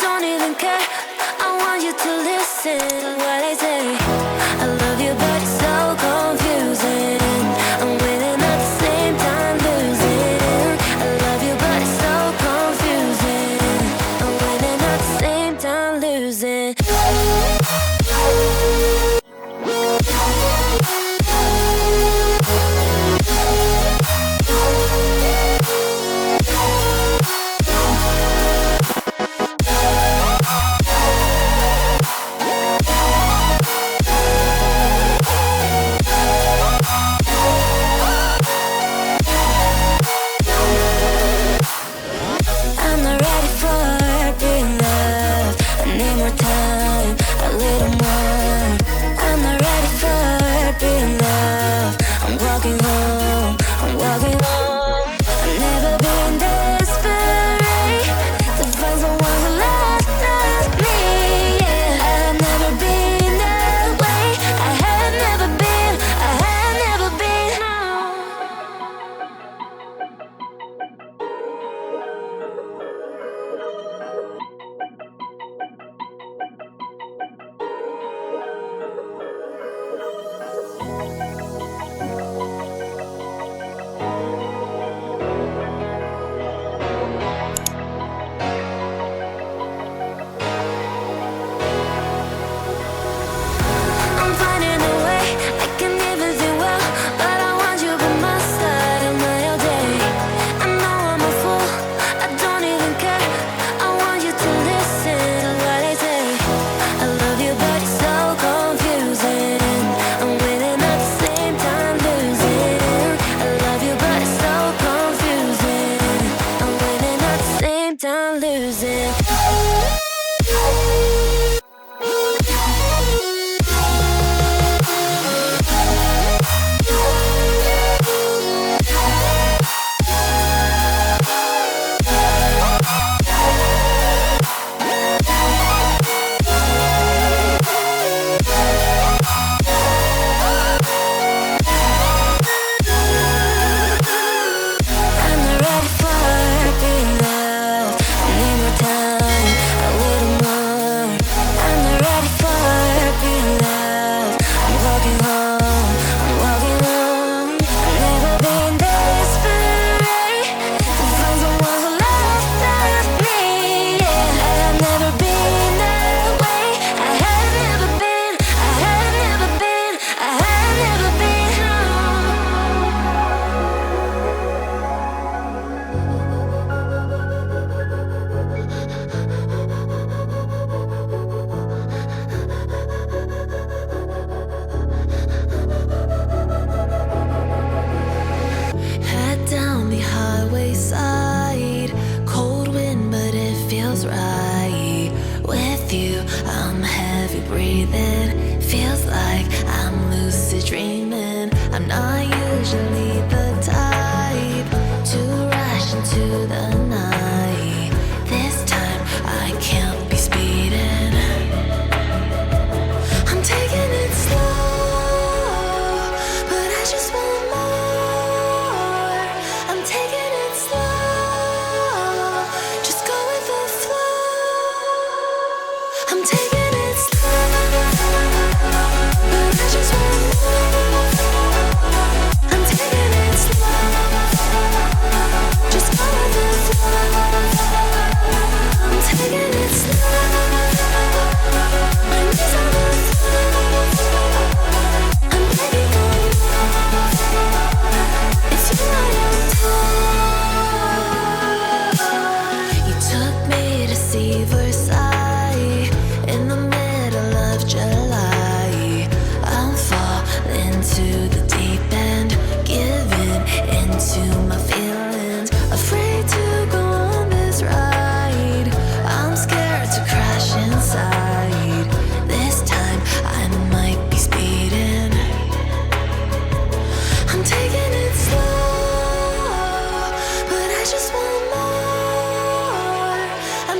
don't even care. I want you to listen to what I say. I love you, but it's so confusing. I'm winning at the same time losing. I love you, but it's so confusing. I'm winning at the same time losing.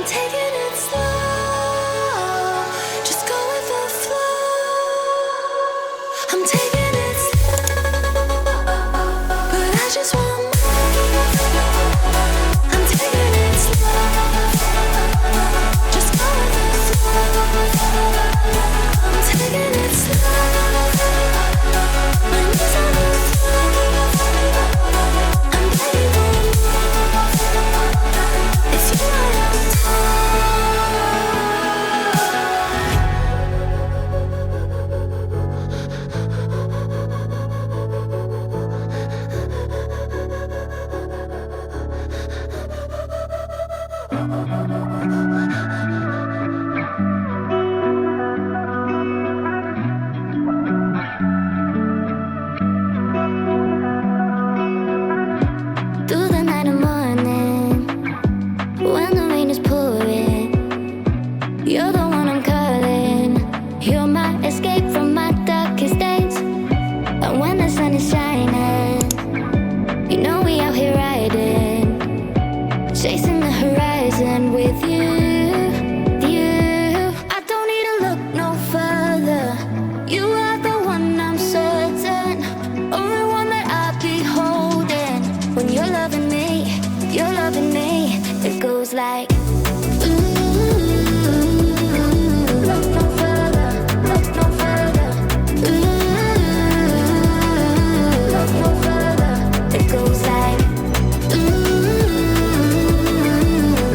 Taking it slow. You're the one I'm calling. You're my escape from my darkest days. And when the sun is shining, you know we out here riding, chasing the horizon with you. I don't need to look no further. You are the one I'm certain, only one that I'll be holding. When you're loving me, it goes like look no further, look no further. Look no further. It goes like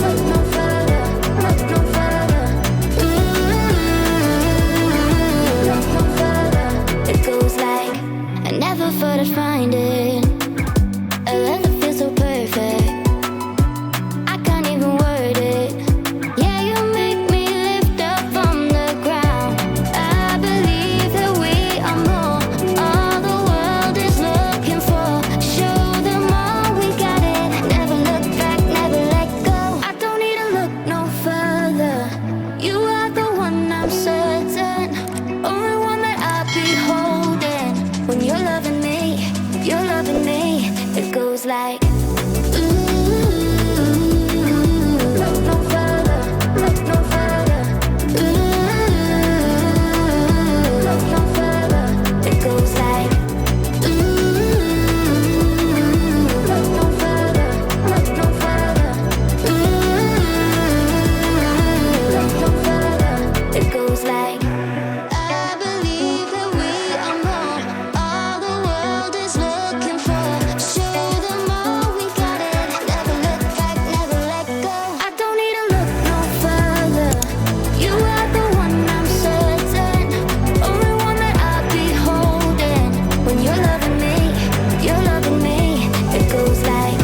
look no further, look no further. Look no further. It goes like I never thought I'd find it. A love that feels so perfect. I can't even word it. Yeah, you make me lift up from the ground. I believe that we are more. All the world is looking for. Show them all we got it. Never look back, never let go. I don't need to look no further. You are the one I'm certain, only one that I'll be holding. When you're loving me, it goes like look no further, look no further. Look no further. It goes like look no further, look no further. Look no further. It goes like I believe that we are more. All the world is looking for. Show them all we got it. Never look back, never let go. I don't need to look no further. You are the one I'm certain, only one that I'll be holding. When you're loving me, it goes like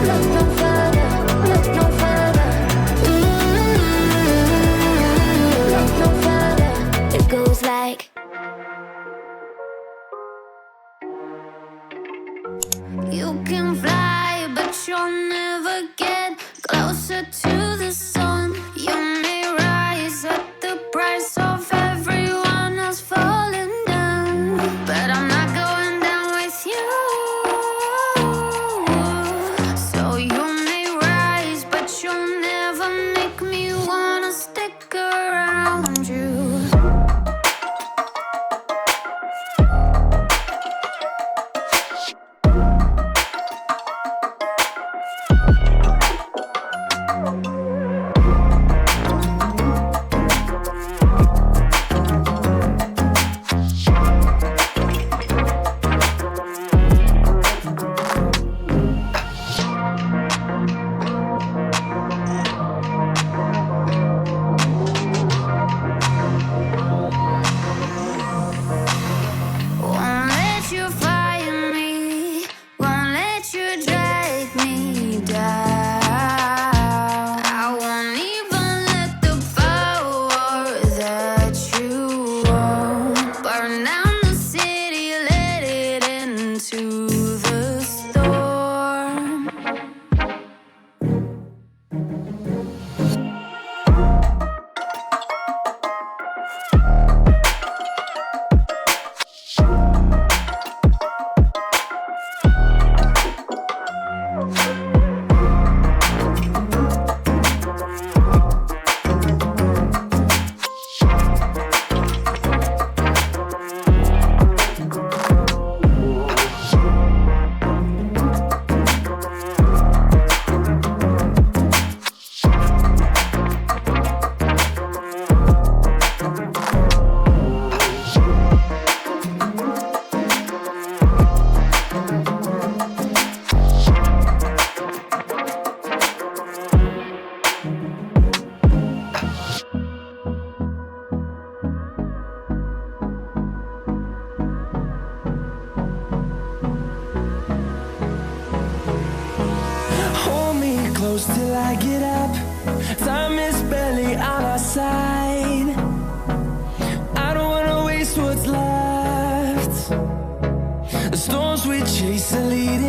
look no further, look no further. Look no further. It goes like you can fly, but you'll never get closer to the sun. You may rise at the price of everyone else falling down, but I'm not going down with you. So you may rise, but you'll never make me wanna stick around you. Won't let you fire me, won't let you drag me down. I won't even let the power that you own burn down the city, let it into the storm. Hold me close till I get up. Time is barely on our side. I don't wanna waste what's left. The storms we chase are leading